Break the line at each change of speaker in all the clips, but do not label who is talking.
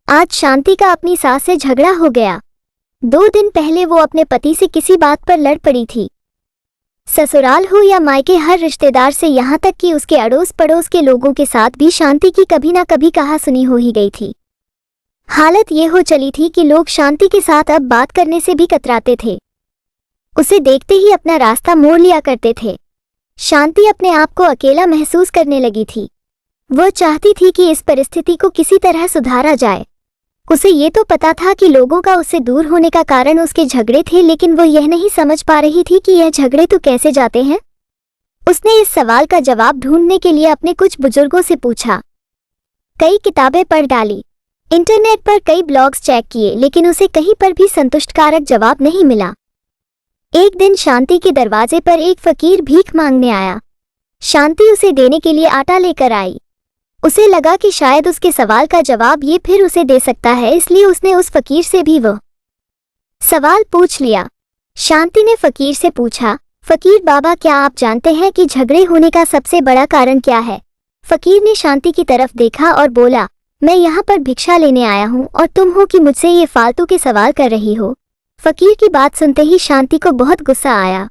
आज शांति का अपनी सास से झगड़ा हो गया। 2 दिन पहले वो अपने पति से किसी बात पर लड़ पड़ी थी। ससुराल हो या मायके, हर रिश्तेदार से, यहाँ तक कि उसके अड़ोस पड़ोस के लोगों के साथ भी शांति की कभी ना कभी कहा सुनी हो ही गई थी। हालत ये हो चली थी कि लोग शांति के साथ अब बात करने से भी कतराते थे। उसे देखते ही अपना रास्ता मोड़ लिया करते थे। शांति अपने आप को अकेला महसूस करने लगी थी। वो चाहती थी कि इस परिस्थिति को किसी तरह सुधारा जाए। उसे ये तो पता था कि लोगों का उससे दूर होने का कारण उसके झगड़े थे, लेकिन वो यह नहीं समझ पा रही थी कि यह झगड़े तो कैसे जाते हैं। उसने इस सवाल का जवाब ढूंढने के लिए अपने कुछ बुजुर्गों से पूछा, कई किताबें पढ़ डाली, इंटरनेट पर कई ब्लॉग्स चेक किए, लेकिन उसे कहीं पर भी संतुष्टकारक जवाब नहीं मिला। एक दिन शांति के दरवाजे पर एक फकीर भीख मांगने आया। शांति उसे देने के लिए आटा लेकर आई। उसे लगा कि शायद उसके सवाल का जवाब ये फिर उसे दे सकता है, इसलिए उसने उस फकीर से भी वो सवाल पूछ लिया। शांति ने फकीर से पूछा, फकीर बाबा, क्या आप जानते हैं कि झगड़े होने का सबसे बड़ा कारण क्या है? फकीर ने शांति की तरफ देखा और बोला, मैं यहाँ पर भिक्षा लेने आया हूँ और तुम हो कि मुझसे ये फालतू के सवाल कर रही हो। फकीर की बात सुनते ही शांति को बहुत गुस्सा आया।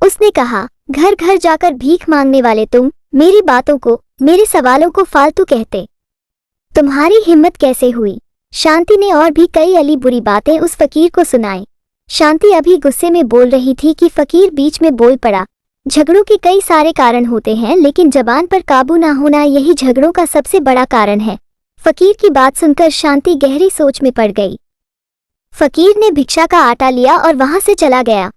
उसने कहा, घर घर जाकर भीख मांगने वाले तुम मेरी बातों को, मेरे सवालों को फालतू कहते, तुम्हारी हिम्मत कैसे हुई? शांति ने और भी कई अली बुरी बातें उस फकीर को सुनाई। शांति अभी गुस्से में बोल रही थी कि फकीर बीच में बोल पड़ा, झगड़ों के कई सारे कारण होते हैं, लेकिन जबान पर काबू ना होना यही झगड़ों का सबसे बड़ा कारण है। फकीर की बात सुनकर शांति गहरी सोच में पड़ गई। फकीर ने भिक्षा का आटा लिया और वहां से चला गया।